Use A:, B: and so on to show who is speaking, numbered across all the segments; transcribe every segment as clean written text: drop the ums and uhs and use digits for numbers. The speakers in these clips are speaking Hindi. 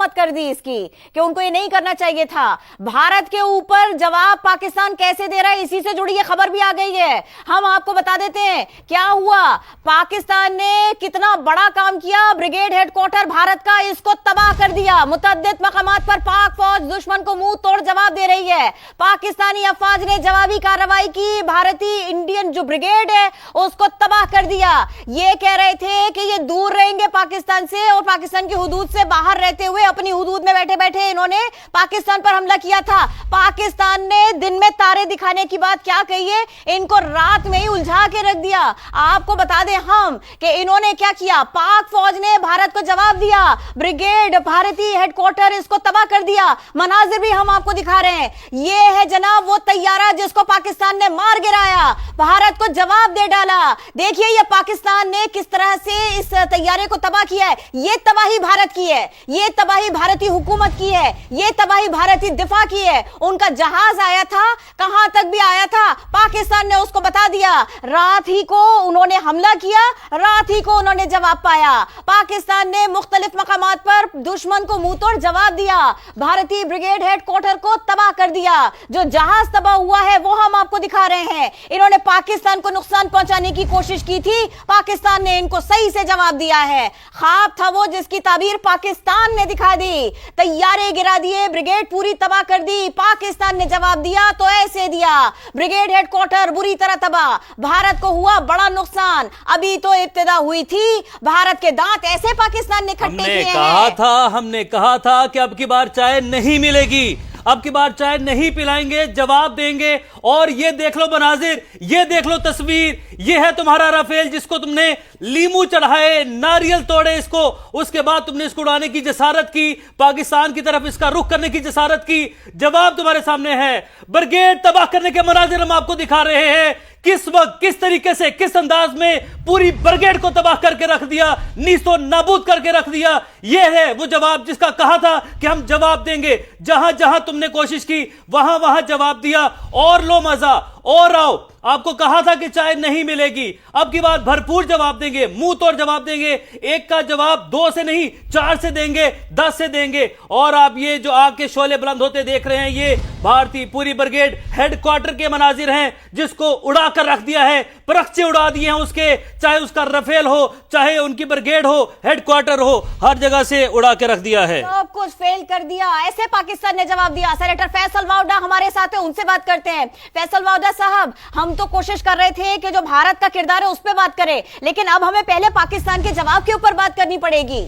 A: मरम्मत कर दी इसकी कि उनको ये नहीं करना चाहिए था। भारत के ऊपर जवाब पाकिस्तान कैसे दे रहा है, इसी से जुड़ी ये खबर भी आ गई है। हम आपको बता देते हैं क्या हुआ। पाकिस्तान ने कितना बड़ा काम किया, ब्रिगेड हेडक्वार्टर भारत का, इसको तबाह कर दिया। मुतअद्दिद मकामात पर पाक फौज दुश्मन को मुंह तोड़ जवाब दे रही है। पाकिस्तानी अफवाज ने जवाबी कार्रवाई की, भारतीय इंडियन जो ब्रिगेड है उसको तबाह कर दिया। ये कह रहे थे कि ये दूर रहेंगे पाकिस्तान से और पाकिस्तान की हुदूद से बाहर रहते हुए अपनी हुदूद में बैठे बैठे इन्होंने पाकिस्तान पर हमला किया था। पाकिस्तान ने दिन में तारे दिखाने की बात क्या कही है, इनको रात में ही उलझा के रख दिया। आपको बता दें हम कि इन्होंने क्या किया, पाक फौज ने भारत को जवाब दिया, ब्रिगेड भारतीय हेडक्वार्टर इसको तबाह कर दिया। मनाजिर भी हम आपको दिखा रहे हैं। ये है जनाब वो तैयारा जिसको पाकिस्तान ने मार गिराया, भारत को जवाब दे डाला। देखिए ये पाकिस्तान ने किस तरह से इस तैयारे को तबाह किया है। ये तबाही भारत की है, ये तबाही भारतीय हुकूमत की है, ये तबाही भारतीय दिफा की है। उनका जहाज आया था, कहां तक भी आया था, पाकिस्तान ने उसको बता दिया। रात ही को उन्होंने हमला किया, रात ही को उन्होंने जवाब पाया। पाकिस्तान ने मुख्तलिफ मकामात पर दुश्मन को मुंह तोड़ जवाब दिया, भारतीय ब्रिगेड हेडक्वार्टर को तबाह कर दिया। जो जहाज तबाह हुआ है वो हम आपको दिखा रहे हैं। इन्होंने पाकिस्तान को नुकसान पहुंचाने की कोशिश की थी, पाकिस्तान ने इनको सही से जवाब दिया है। ख्वाब था वो जिसकी ताबीर पाकिस्तान ने दिखा दी। तैयारे गिरा दिए, ब्रिगेड पूरी तबाह कर दी। पाकिस्तान ने जवाब दिया तो ऐसे दिया, ब्रिगेड हेडक्वार्टर बुरी तरह तबाह, भारत को हुआ बड़ा नुकसान। अभी तो इब्तिदा हुई थी, भारत के दांत ऐसे पाकिस्तान ने खट्टे किए हैं।
B: हमने कहा था कि अब की बार चाय नहीं मिलेगी, अब की बार चाय नहीं पिलाएंगे, जवाब देंगे। और ये देख लो मनाजिर, ये देख लो तस्वीर, ये है तुम्हारा राफेल जिसको तुमने लीमू चढ़ाए, नारियल तोड़े इसको, उसके बाद तुमने इसको उड़ाने की जसारत की, पाकिस्तान की तरफ इसका रुख करने की जसारत की। जवाब तुम्हारे सामने है। ब्रिगेड तबाह करने के मनाजिर हम आपको दिखा रहे हैं, किस वक्त किस तरीके से किस अंदाज में पूरी ब्रिगेड को तबाह करके रख दिया, नीस्तो नाबूद करके रख दिया। यह है वो जवाब जिसका कहा था कि हम जवाब देंगे। जहां जहां तुमने कोशिश की वहां वहां जवाब दिया। और लो मजा और आओ, आपको कहा था कि चाय नहीं मिलेगी, अब की बार भरपूर जवाब देंगे, मुंह तोड़ जवाब देंगे। एक का जवाब 2 से नहीं 4 से देंगे, 10 से देंगे। और आप ये जो आग के शोले बुलंद होते देख रहे हैं, ये भारतीय पूरी ब्रिगेड हेडक्वार्टर के मनाजिर हैं जिसको उड़ा कर रख दिया है, परखचे उड़ा दिए हैं उसके, चाहे उसका रफेल हो, चाहे उनकी ब्रिगेड हो, हेडक्वार्टर हो, हर जगह से उड़ा के रख दिया है।
A: सब कुछ फेल कर दिया, ऐसे पाकिस्तान ने जवाब दिया। सेनेटर फैसल वावडा हमारे साथ है, उनसे बात करते हैं। फैसल वावडा साहब, हम तो कोशिश कर रहे थे कि जो भारत का किरदार है उस पर बात करें, लेकिन अब हमें पहले पाकिस्तान के जवाब के ऊपर बात करनी पड़ेगी।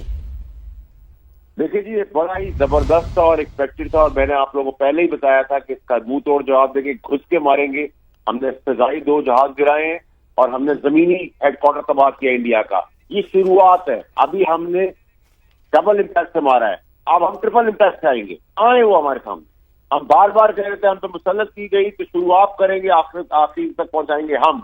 C: देखिए जी, ये बड़ा ही जबरदस्त और एक्सपेक्टेड था और मैंने आप लोगों को पहले ही बताया था कि इसका मुंह तोड़ जवाब देंगे, घुस के मारेंगे। हमने फिजाई 2 जहाज गिराए हैं और हमने जमीनी हेडक्वार्टर तबाह किया इंडिया का। ये शुरुआत है, अभी हमने डबल इम्पैक्ट से मारा है, अब हम ट्रिपल इम्पैक्ट से आएंगे। आए वो हमारे सामने, हम बार बार कह रहे थे हम तो मुसल्लत की गई तो शुरुआत करेंगे, आखिर तक पहुंचाएंगे हम।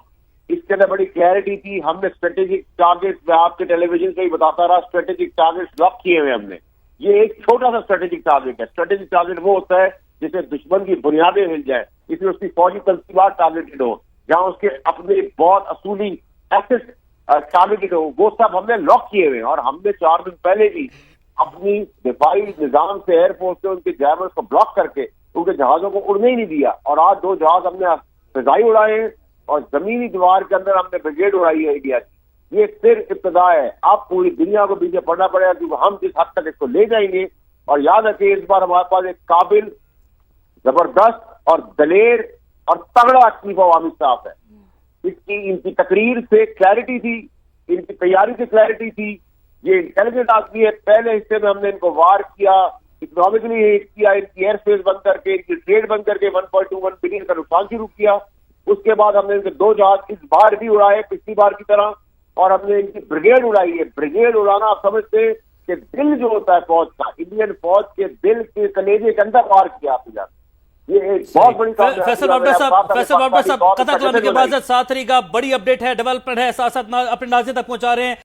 C: इसके अंदर बड़ी क्लैरिटी थी। हमने स्ट्रेटेजिक टारगेट, मैं आपके टेलीविजन से ही बताता रहा, स्ट्रेटेजिक टारगेट लॉक किए हुए हमने। ये एक छोटा सा स्ट्रेटेजिक टारगेट है। स्ट्रेटेजिक टारगेट वो होता है जिसे दुश्मन की बुनियादें हिल जाए, इसमें उसकी फौजी तंसीबात टारगेटेड हो, जहां उसके अपने बहुत असूली एसेट टारगेटेड हो, वो सब हमने लॉक किए हुए हैं। और हमने 4 दिन पहले भी अपनी दिफाई निजाम से, एयरफोर्स से उनके जैमर्स को ब्लॉक करके उनके जहाजों को उड़ने ही नहीं दिया। और आज 2 जहाज हमने फिजाई उड़ाए हैं और जमीनी दीवार के अंदर हमने ब्रिगेड उड़ाई है इंडिया की। ये सिर्फ इब्तिदा है, अब पूरी दुनिया को पीछे पड़ना पड़ेगा क्योंकि हम जिस हद तक इसको ले जाएंगे। और याद रखिए, इस बार हमारे पास एक काबिल, जबरदस्त और दलेर और तगड़ा चीफ ऑफ आर्मी स्टाफ है। इनकी तकरीर से क्लैरिटी थी, इनकी तैयारी से क्लैरिटी थी। ये इंटेलिजेंट आदमी है। पहले हिस्से में हमने इनको वार किया, इकोनॉमिकली हिट किया, इनकी एयर स्पेस बंद करके, इनकी ट्रेड बंद करके 1.21 बिलियन का नुकसान शुरू किया। उसके बाद हमने इनके 2 जहाज इस बार भी उड़ाए पिछली बार की तरह, और हमने इनकी ब्रिगेड उड़ाई है। ब्रिगेड उड़ाना आप समझते हैं कि दिल जो होता है फौज का, इंडियन फौज के दिल के कलेजे के अंदर वार किया आपने जाना। ये एक बहुत बड़ी
B: फैसल वावडा साहब कथा कलामी के बाद साथ रहिएगा, बड़ी अपडेट है, डेवलपमेंट है, साथ साथ अपने नाज़रीन तक पहुंचा रहे हैं।